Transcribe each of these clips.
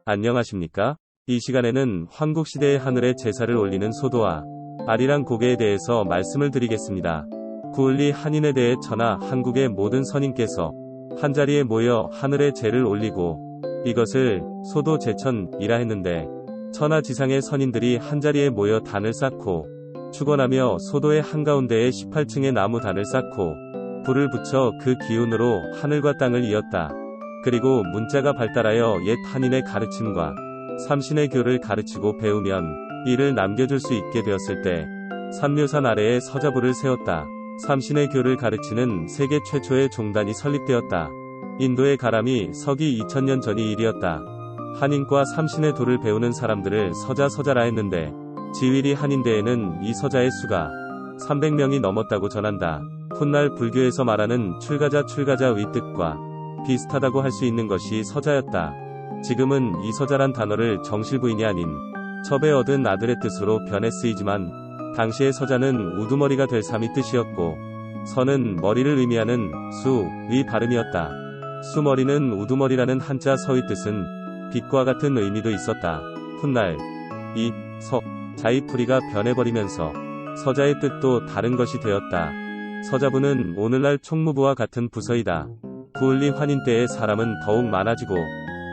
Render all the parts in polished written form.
안녕하십니까? 이 시간에는 황국시대의 하늘에 제사를 올리는 소도와 아리랑 고개에 대해서 말씀을 드리겠습니다. 구을리 한인에 대해 천하 한국의 모든 선인께서 한자리에 모여 하늘에 제를 올리고 이것을 소도 제천이라 했는데, 천하지상의 선인들이 한자리에 모여 단을 쌓고 축원하며 소도의 한가운데에 18층의 나무 단을 쌓고 불을 붙여 그 기운으로 하늘과 땅을 이었다. 그리고 문자가 발달하여 옛 한인의 가르침과 삼신의 교를 가르치고 배우면 이를 남겨줄 수 있게 되었을 때 삼묘산 아래에 서자부를 세웠다. 삼신의 교를 가르치는 세계 최초의 종단이 설립되었다. 인도의 가람이 서기 2000년 전이 일이었다. 한인과 삼신의 도를 배우는 사람들을 서자라 했는데, 지위리 한인대에는 이 서자의 수가 300명이 넘었다고 전한다. 훗날 불교에서 말하는 출가자의 뜻과 비슷하다고 할 수 있는 것이 서자였다. 지금은 이 서자란 단어를 정실부인이 아닌 첩에 얻은 아들의 뜻으로 변해 쓰이지만, 당시의 서자는 우두머리가 될 삼이 뜻이었고, 서는 머리를 의미하는 수의 발음이었다. 수머리는 우두머리라는 한자 서의 뜻은 빛과 같은 의미도 있었다. 훗날 이 자의 풀이가 변해버리면서 서자의 뜻도 다른 것이 되었다. 서자부는 오늘날 총무부와 같은 부서이다. 구을리 환인 때의 사람은 더욱 많아지고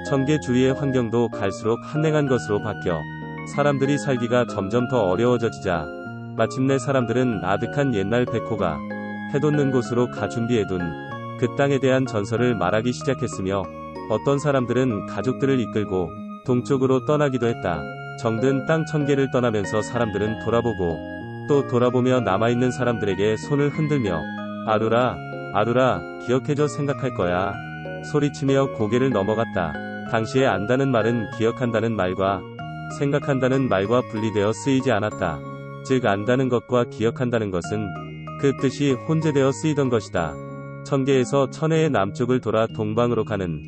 청계 주위의 환경도 갈수록 한랭한 것으로 바뀌어 사람들이 살기가 점점 더 어려워지자 마침내 사람들은 아득한 옛날 백호가 해돋는 곳으로 가 준비해둔 그 땅에 대한 전설을 말하기 시작했으며, 어떤 사람들은 가족들을 이끌고 동쪽으로 떠나기도 했다. 정든 땅 1000개를 떠나면서 사람들은 돌아보고 또 돌아보며 남아있는 사람들에게 손을 흔들며 아루라 기억해줘, 생각할 거야 소리치며 고개를 넘어갔다. 당시에 안다는 말은 기억한다는 말과 생각한다는 말과 분리되어 쓰이지 않았다. 즉 안다는 것과 기억한다는 것은 그 뜻이 혼재되어 쓰이던 것이다. 천계에서 천해의 남쪽을 돌아 동방으로 가는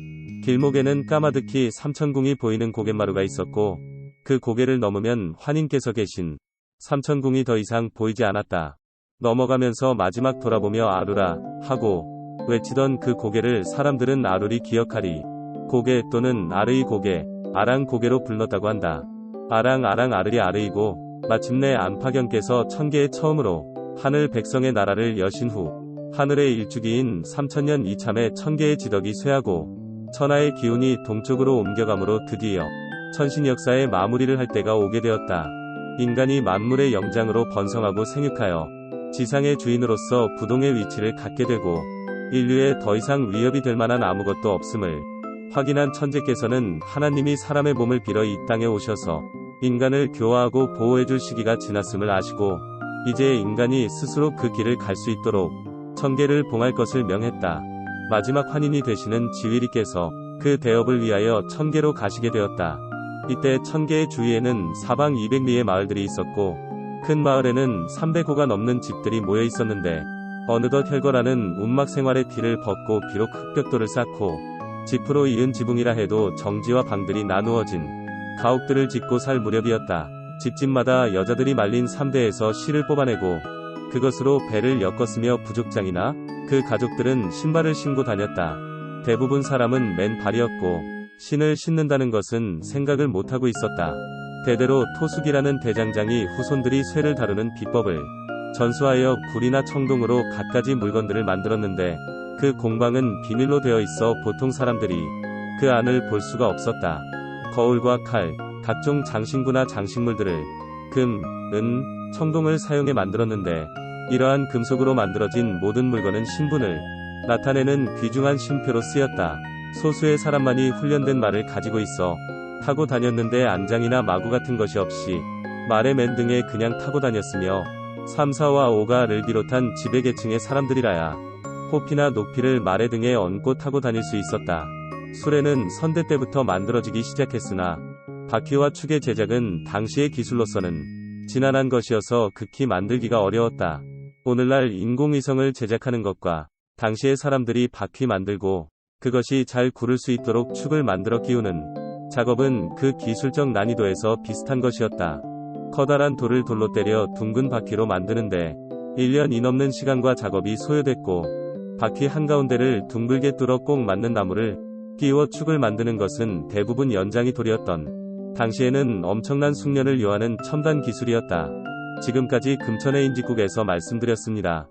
길목에는 까마득히 삼천궁이 보이는 고갯마루가 있었고, 그 고개를 넘으면 환인께서 계신 삼천궁이 더 이상 보이지 않았다. 넘어가면서 마지막 돌아보며 아루라 하고 외치던 그 고개를 사람들은 아루리 기억하리 고개 또는 아르이 고개, 아랑 고개로 불렀다고 한다. 아랑 아르리 아르이고, 마침내 안파경께서 천계에 처음으로 하늘 백성의 나라를 여신 후 하늘의 일주기인 3000년 이참에 천계의 지덕이 쇠하고 천하의 기운이 동쪽으로 옮겨가므로 드디어 천신 역사의 마무리를 할 때가 오게 되었다. 인간이 만물의 영장으로 번성하고 생육하여 지상의 주인으로서 부동의 위치를 갖게 되고, 인류에 더 이상 위협이 될 만한 아무것도 없음을 확인한 천재께서는 하나님이 사람의 몸을 빌어 이 땅에 오셔서 인간을 교화하고 보호해줄 시기가 지났음을 아시고, 이제 인간이 스스로 그 길을 갈 수 있도록 천계를 봉할 것을 명했다. 마지막 환인이 되시는 지위리께서 그 대업을 위하여 천계로 가시게 되었다. 이때 천계의 주위에는 사방 200리의 마을들이 있었고, 큰 마을에는 300호가 넘는 집들이 모여 있었는데, 어느덧 혈거라는 운막 생활의 피를 벗고 비록 흙벽돌을 쌓고 지프로 이은 지붕이라 해도 정지와 방들이 나누어진 가옥들을 짓고 살 무렵이었다. 집집마다 여자들이 말린 3대에서 실을 뽑아내고 그것으로 배를 엮었으며 부족장이나 그 가족들은 신발을 신고 다녔다. 대부분 사람은 맨발이었고, 신을 신는다는 것은 생각을 못하고 있었다. 대대로 토숙이라는 대장장이 후손들이 쇠를 다루는 비법을 전수하여 굴이나 청동으로 갖가지 물건들을 만들었는데, 그 공방은 비밀로 되어 있어 보통 사람들이 그 안을 볼 수가 없었다. 거울과 칼, 각종 장신구나 장식물들을 금, 은, 청동을 사용해 만들었는데, 이러한 금속으로 만들어진 모든 물건은 신분을 나타내는 귀중한 쉼표로 쓰였다. 소수의 사람만이 훈련된 말을 가지고 있어 타고 다녔는데, 안장이나 마구 같은 것이 없이 말의 맨 등에 그냥 타고 다녔으며, 3, 4와 5가를 비롯한 지배계층의 사람들이라야 호피나 녹피를 말의 등에 얹고 타고 다닐 수 있었다. 수레는 선대 때부터 만들어지기 시작했으나 바퀴와 축의 제작은 당시의 기술로서는 지난한 것이어서 극히 만들기가 어려웠다. 오늘날 인공위성을 제작하는 것과 당시의 사람들이 바퀴 만들고 그것이 잘 구를 수 있도록 축을 만들어 끼우는 작업은 그 기술적 난이도에서 비슷한 것이었다. 커다란 돌을 돌로 때려 둥근 바퀴로 만드는데 1년이 넘는 시간과 작업이 소요됐고, 바퀴 한가운데를 둥글게 뚫어 꼭 맞는 나무를 끼워 축을 만드는 것은 대부분 연장이 돌이었던 당시에는 엄청난 숙련을 요하는 첨단 기술이었다. 지금까지 금천의 인직국에서 말씀드렸습니다.